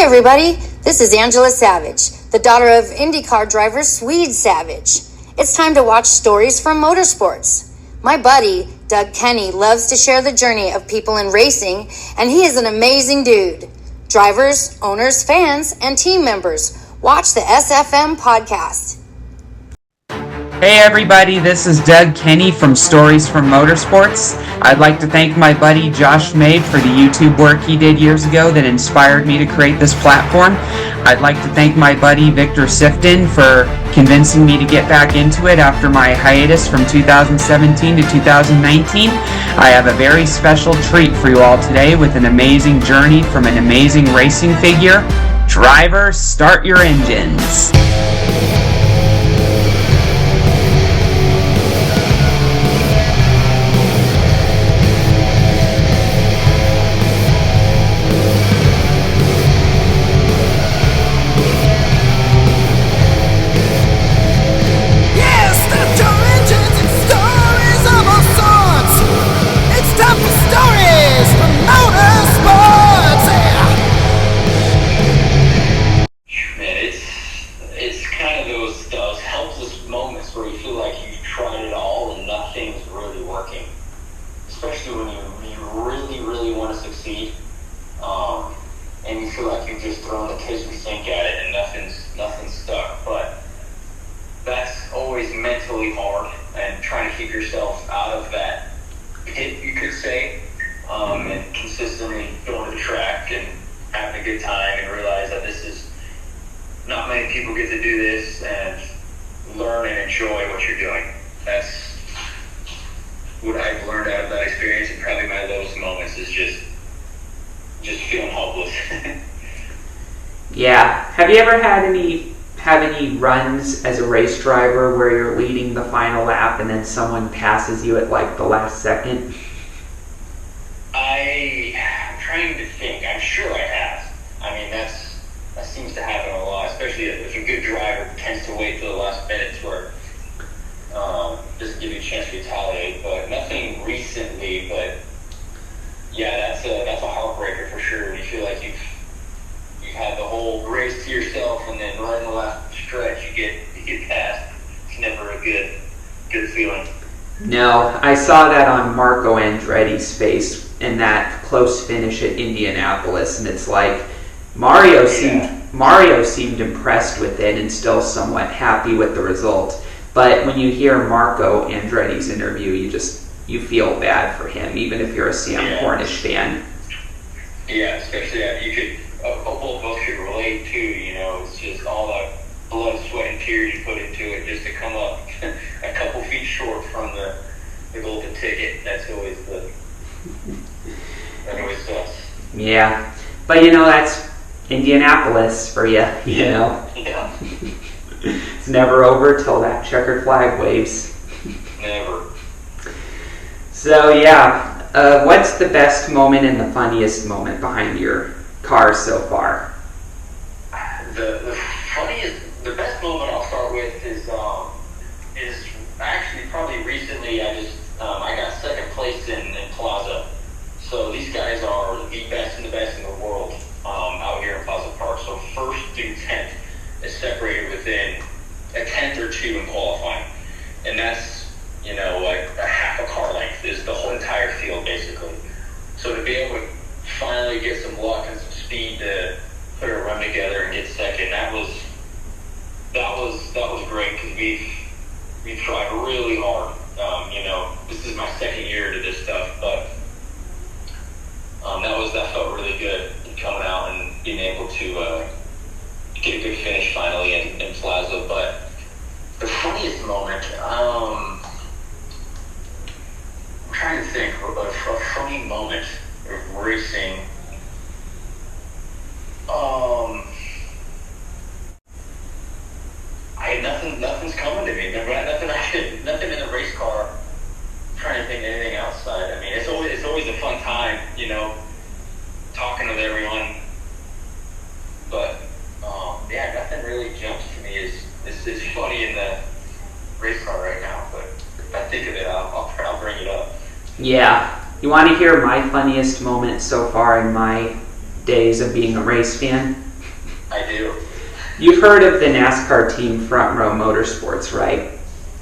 everybody, this is Angela Savage, the daughter of IndyCar driver Swede Savage. It's time to watch stories from motorsports. My buddy, Doug Kenney, loves to share the journey of people in racing, and he is an amazing dude. Drivers, owners, fans, and team members, watch the SFM podcast. Hey everybody, this is Doug Kenney from Stories from Motorsports. I'd like to thank my buddy Josh Mabe for the YouTube work he did years ago that inspired me to create this platform. I'd like to thank my buddy Victor Sifton for convincing me to get back into it after my hiatus from 2017 to 2019. I have a very special treat for you all today with an amazing journey from an amazing racing figure. Drivers, start your engines. And you feel like you've just thrown the kitchen sink at it and nothing's stuck. But that's always mentally hard, and trying to keep yourself out of that pit, you could say, and consistently going to the track and having a good time and realize that this is not many people get to do this, and learn and enjoy what you're doing. That's what I've learned out of that experience, and probably my lowest moments is just feeling hopeless. Yeah. Have you ever had any runs as a race driver where you're leading the final lap and then someone passes you at like the last second? I'm trying to think. I'm sure I have. I mean, that seems to happen a lot, especially if a good driver tends to wait till the last minute where doesn't give you a chance to retaliate. But nothing recently. But yeah, that's a heartbreaker for sure. When you feel like you've had the whole race to yourself, and then right in the last stretch you get passed. It's never a good feeling. No, I saw that on Marco Andretti's face in that close finish at Indianapolis, and it's like Mario seemed impressed with it and still somewhat happy with the result. But when you hear Marco Andretti's interview, you feel bad for him, even if you're a Sam Cornish fan. Yeah, especially you could both could relate to. It's just all the blood, sweat, and tears you put into it just to come up a couple feet short from the golden ticket. That always sucks. Yeah, but that's Indianapolis for you. Yeah. It's never over till that checkered flag waves. Never. So what's the best moment and the funniest moment behind your car so far? The best moment I'll start with is actually probably recently. I got second place in Plaza. So these guys are the best in the world out here in Plaza Park. So first through 10th is separated within a tenth or two in qualifying, and that's like a half a car length is the whole entire field basically. So to be able to finally get some luck and some speed to put a run together and get second, that was great, because we've tried really hard. This is my second year to this stuff, but that felt really good coming out and being able to get a good finish finally in Plaza. But the funniest moment, I'm trying to think of a funny moment of racing. Nothing's coming to me. Nothing in the race car. I'm trying to think of anything outside. I mean, it's always a fun time, talking with everyone. But nothing really jumps to me is funny in the race car right now. But if I think of it, I'll bring it up. Yeah. You want to hear my funniest moment so far in my days of being a race fan? I do. You've heard of the NASCAR team Front Row Motorsports, right?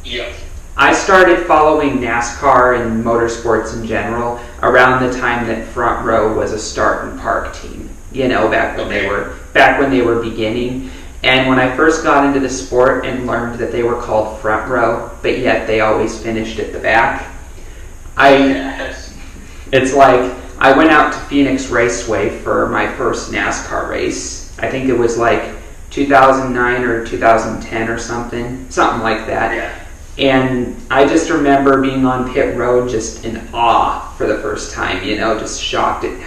Yep. I started following NASCAR and motorsports in general around the time that Front Row was a start and park team. You know, back when they were beginning. And when I first got into the sport and learned that they were called Front Row, but yet they always finished at the back, it's like I went out to Phoenix Raceway for my first NASCAR race. I think it was like 2009 or 2010 or something like that. Yeah. And I just remember being on pit road just in awe for the first time, you know, just shocked at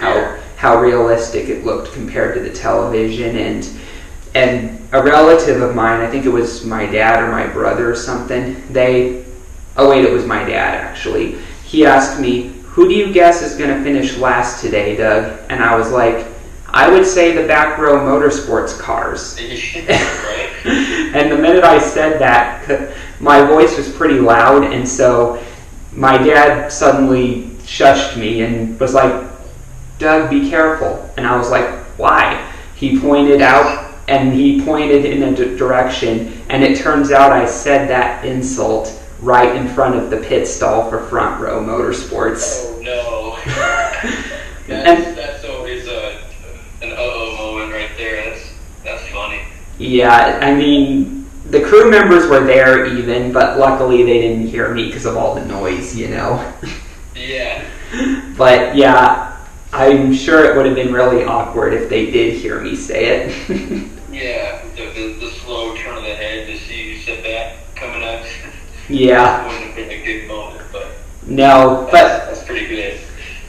how realistic it looked compared to the television. And a relative of mine, I think it was my dad or my brother or something, it was my dad actually. He asked me, "Who do you guess is going to finish last today, Doug?" And I was like, "I would say the back row motorsports cars." And the minute I said that, my voice was pretty loud, and so my dad suddenly shushed me and was like, "Doug, be careful." And I was like, "Why?" He pointed out, and he pointed in a direction, and it turns out I said that insult right in front of the pit stall for Front Row Motorsports. Oh no. That's always an uh-oh moment right there. That's funny. Yeah, I mean, the crew members were there even, but luckily they didn't hear me because of all the noise, you know. Yeah. But yeah, I'm sure it would have been really awkward if they did hear me say it. Yeah, the slow turn of the head to see you said that coming up. Yeah. It wouldn't have been a good moment, but no, that's pretty good.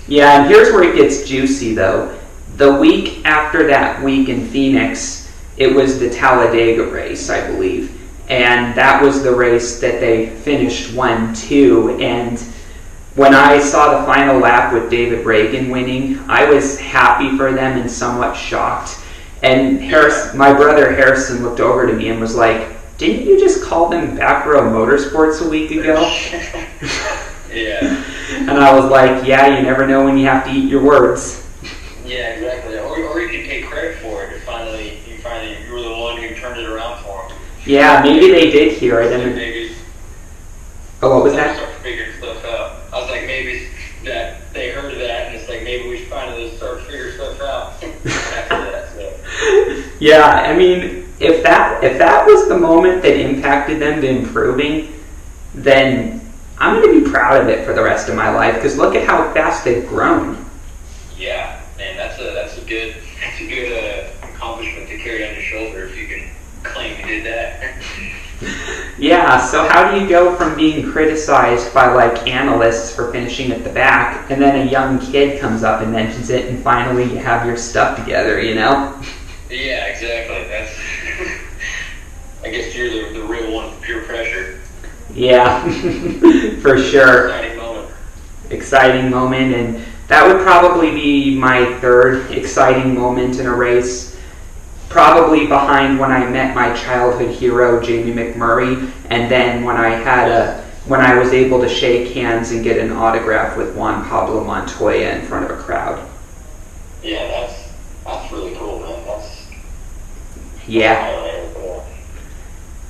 Yeah, and here's where it gets juicy though. The week after that week in Phoenix, it was the Talladega race, I believe. And that was the race that they finished 1-2. And when I saw the final lap with David Reagan winning, I was happy for them and somewhat shocked. And my brother Harrison looked over to me and was like, "Didn't you just call them Back Row Motorsports a week ago?" Yeah. And I was like, "Yeah, you never know when you have to eat your words." Yeah, exactly. Or you can take credit for it. You were the one who turned it around for them. Yeah, maybe they did hear it. What was that? Start figuring stuff out. I was like, maybe that they heard that, and it's like maybe we should finally start figuring stuff out after that. So. Yeah, I mean, if that was the moment that impacted them to improving, then I'm going to be proud of it for the rest of my life. Because look at how fast they've grown. Yeah, man, that's a good accomplishment to carry on your shoulder if you can claim you did that. Yeah, so how do you go from being criticized by like analysts for finishing at the back, and then a young kid comes up and mentions it, and finally you have your stuff together, you know? Yeah, exactly. That's I guess you're the real one with peer pressure. Yeah, for sure. Exciting moment, and that would probably be my third exciting moment in a race. Probably behind when I met my childhood hero, Jamie McMurray, and then when I was able to shake hands and get an autograph with Juan Pablo Montoya in front of a crowd. Yeah, that's really cool, man. Yeah.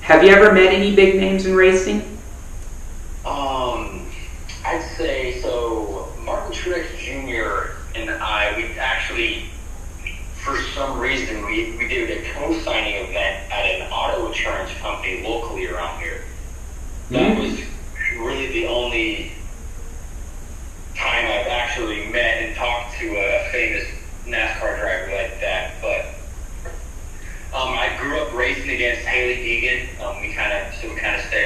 Have you ever met any big names in racing? I'd say so. Martin Truex Jr. and I, we actually, for some reason, we did a co-signing event at an auto insurance company locally around here. That was really the only time I've actually met and talked to a famous NASCAR driver like that. But I grew up racing against Haley Egan. We kind of stay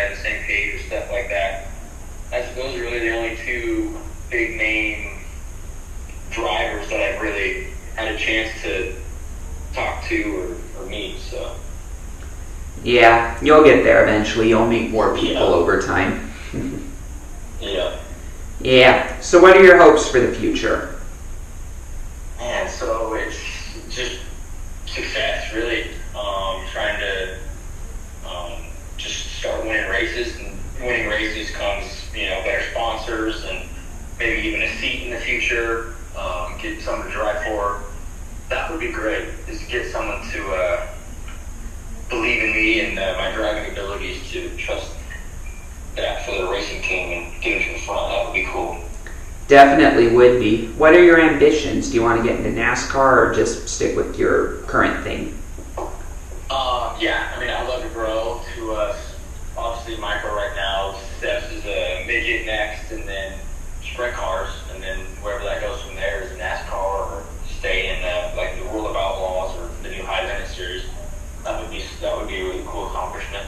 on the same page or stuff like that. Those are really the only two big name drivers that I've really had a chance to talk to or meet. So yeah, you'll get there eventually. You'll meet more people over time. Yeah. Yeah. So what are your hopes for the future? Man, so it's just success, really. Trying to just start winning races, and winning races comes, better sponsors and maybe even a seat in the future. Get someone to drive for. That would be great. Is to get someone to believe in me and my driving abilities to trust that for the racing team and get them to the front. That would be cool. Definitely would be. What are your ambitions? Do you want to get into NASCAR or just stick with your current thing? Yeah, I mean, I'd love to grow to obviously micro right now. Steps is a midget next, and then sprint cars, and then wherever that goes from there is NASCAR or stay in like the World of Outlaws or the new High Limit Series. That would be a really cool accomplishment.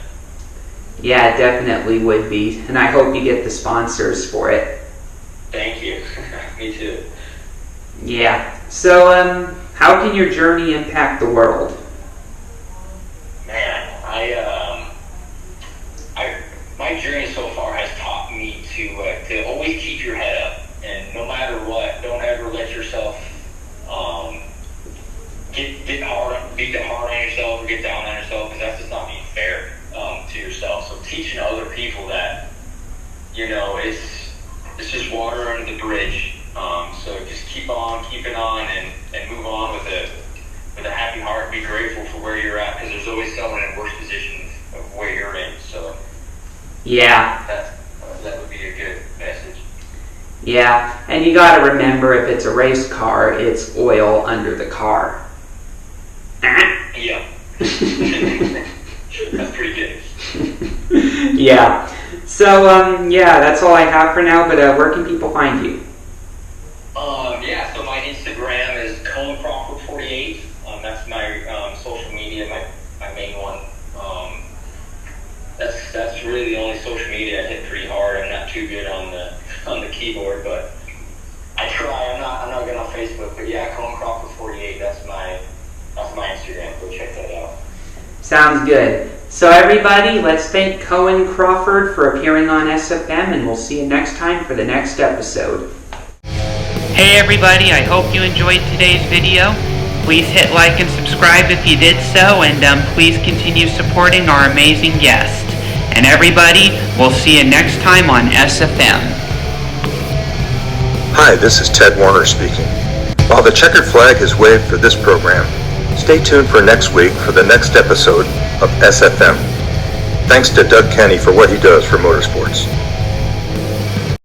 Yeah, it definitely would be, and I hope you get the sponsors for it. Thank you. Me too. Yeah. So, how can your journey impact the world? Man, my journey so far has taught me to always keep your head up, and no matter what, don't ever let yourself get hard on yourself or get down on yourself, because that's just not being fair to yourself. So teaching other people that, it's just water under the bridge. So just keep on keeping on and move on with a happy heart. Be grateful for where you're at, because there's always someone in worse position of where you're in. So yeah, that would be a good message. Yeah, and you got to remember, if it's a race car, it's oil under the car. Yeah. That's pretty good. Yeah. So, that's all I have for now, but where can people find you? Yeah, so my Instagram is Keon Crawford 48. That's my social media, my main one. That's really the only social media I hit pretty hard. I'm not too good on the keyboard, but I try. I'm not good on Facebook, but yeah, Keon Crawford 48. That's my Instagram. Go check that out. Sounds good. So everybody, let's thank Keon Crawford for appearing on SFM, and we'll see you next time for the next episode. Hey everybody, I hope you enjoyed today's video. Please hit like and subscribe if you did so, and please continue supporting our amazing guest. And everybody, we'll see you next time on SFM. Hi, this is Ted Warner speaking. While the checkered flag is waved for this program, stay tuned for next week for the next episode of SFM. Thanks to Doug Kenney for what he does for motorsports.